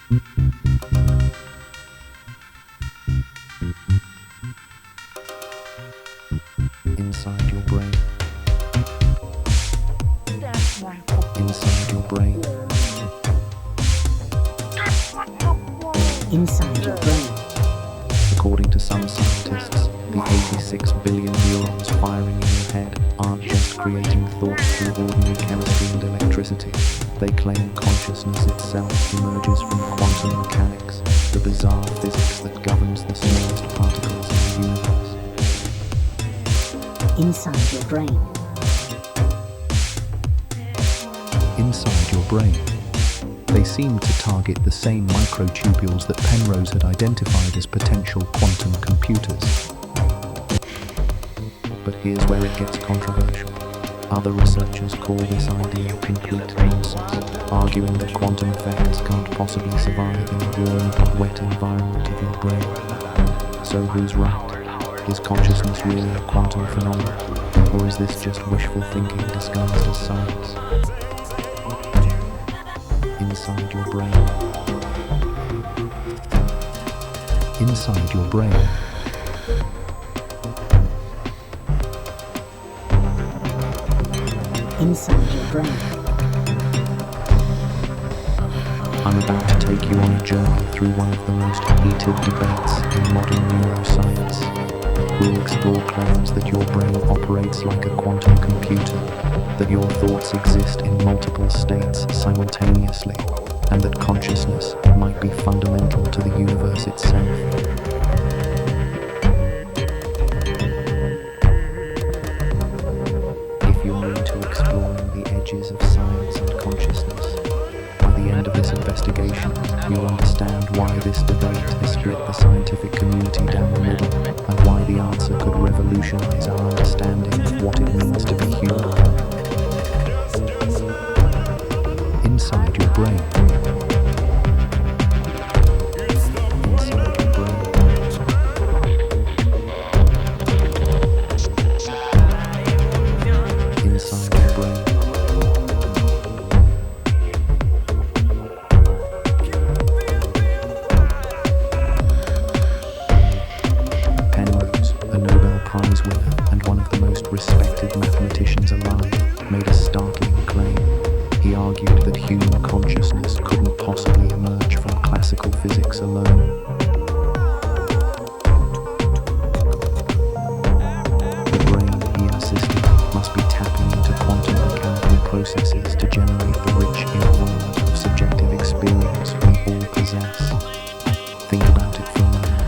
Inside your brain. Inside your brain. Inside your brain. According to some scientists, the 86 billion neurons firing in your head aren't just creating thoughts through ordinary chemistry and electricity. They claim consciousness itself emerges from quantum mechanics, the bizarre physics that governs the smallest particles in the universe. Inside your brain. Inside your brain. They seem to target the same microtubules that Penrose had identified as potential quantum computers. But here's where it gets controversial. Other researchers call this idea complete nonsense, arguing that quantum effects can't possibly survive in the warm, wet environment of your brain. So who's right? Is consciousness really a quantum phenomenon? Or is this just wishful thinking disguised as science? Inside your brain. Inside your brain. Inside your brain. I'm about to take you on a journey through one of the most heated debates in modern neuroscience. We'll explore claims that your brain operates like a quantum computer, that your thoughts exist in multiple states simultaneously, and that consciousness might be fundamental to the universe itself. If you're into exploring the edges of science and consciousness, by the end of this investigation, you'll understand why this debate has split the scientific community down the middle, and why the answer could revolutionize our understanding of what it means to be human. Inside your brain. Inside your brain. Inside your brain. Penrose, a Nobel Prize winner and one of the most respected mathematicians alive, made a startling claim. He argued that human consciousness couldn't possibly emerge from classical physics alone. The brain, he insisted, must be tapping into quantum mechanical processes to generate the rich inner world of subjective experience we all possess. Think about it for a moment.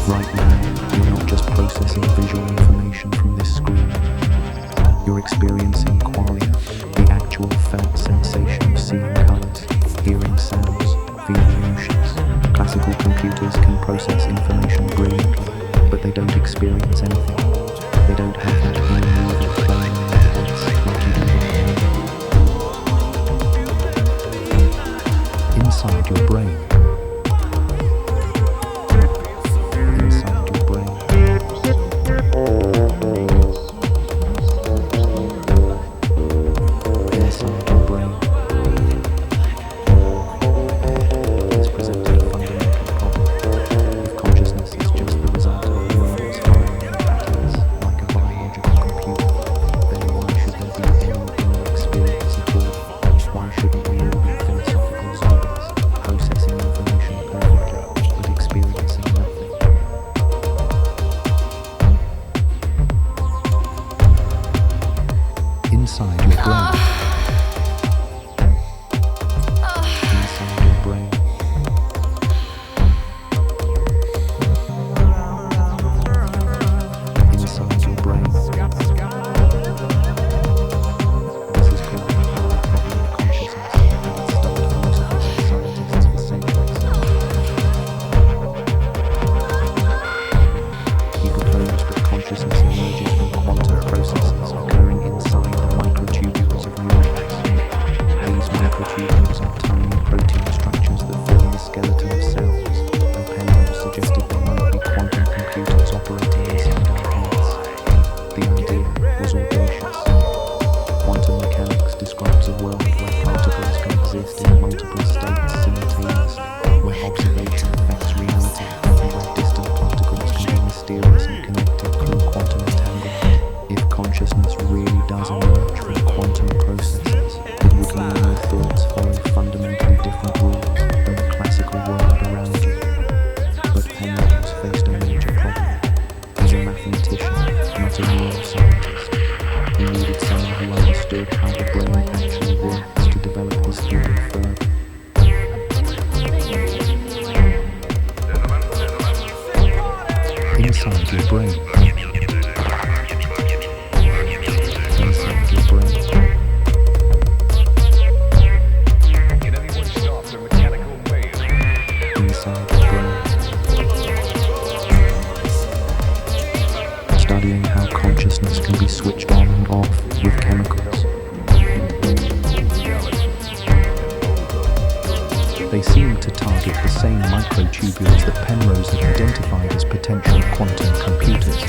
Right now, you're not just processing visual information from this screen. You're experiencing qualia, the actual felt sensation of seeing colors, hearing sounds, feeling emotions. Classical computers can process information brilliantly, but they don't experience anything. They don't have that inner movement flowing in their heads like you do right now. Inside your brain. Inside your brain. Inside your brain. This presented a fundamental problem. If consciousness is just the result of neurons firing in patterns like a biological computer, then why should there be any inner experience at all? Why shouldn't we all be philosophical zombies, processing inside your brain. Inside your brain. Can anyone stop the mechanical wave? Inside your brain. Studying how consciousness can be switched on and off with chemicals. They seem to target the same microtubules that Penrose had identified as potential quantum computers.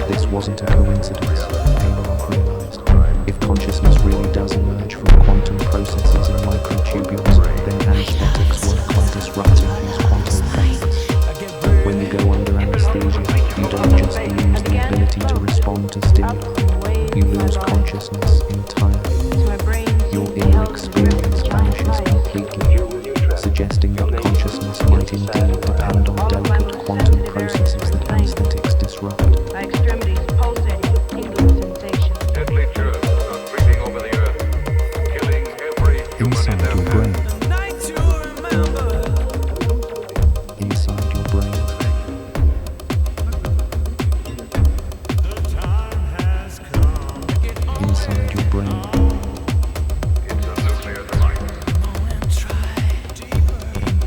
This wasn't a coincidence, Aharonov realized. If consciousness really does emerge from quantum processes in microtubules, then anesthetics work by disrupting these quantum effects. When you go under anesthesia, you don't just lose the ability to respond to stimuli, you lose consciousness entirely. Your inner experience vanishes completely, suggesting that consciousness might indeed depend on delicate quantum processes that anesthetics disrupt. My extremities pulsating, tingling sensation. Deadly germs are creeping over the earth, killing every human in Inside their your brain. path. Inside your brain. Inside your brain. It's a nuclear device.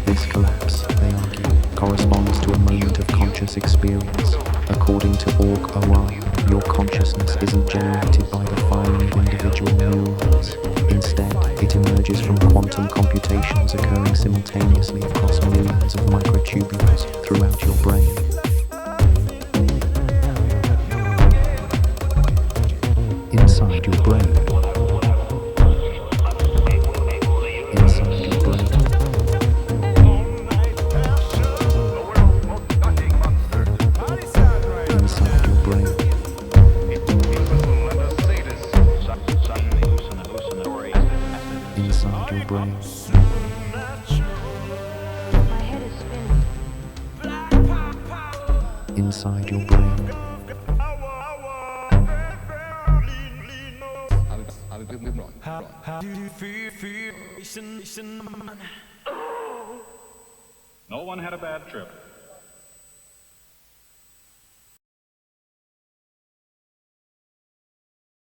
This collapse, they argue, corresponds to a moment of conscious experience. According to ORG-OI, your consciousness isn't generated by the firing of individual neurons. Instead, it emerges from quantum computations occurring simultaneously across millions of microtubules throughout your brain. Inside your brain. Inside your brain. Inside your brain. Inside your brain. My head is spinning. Inside your brain. No one had a bad trip.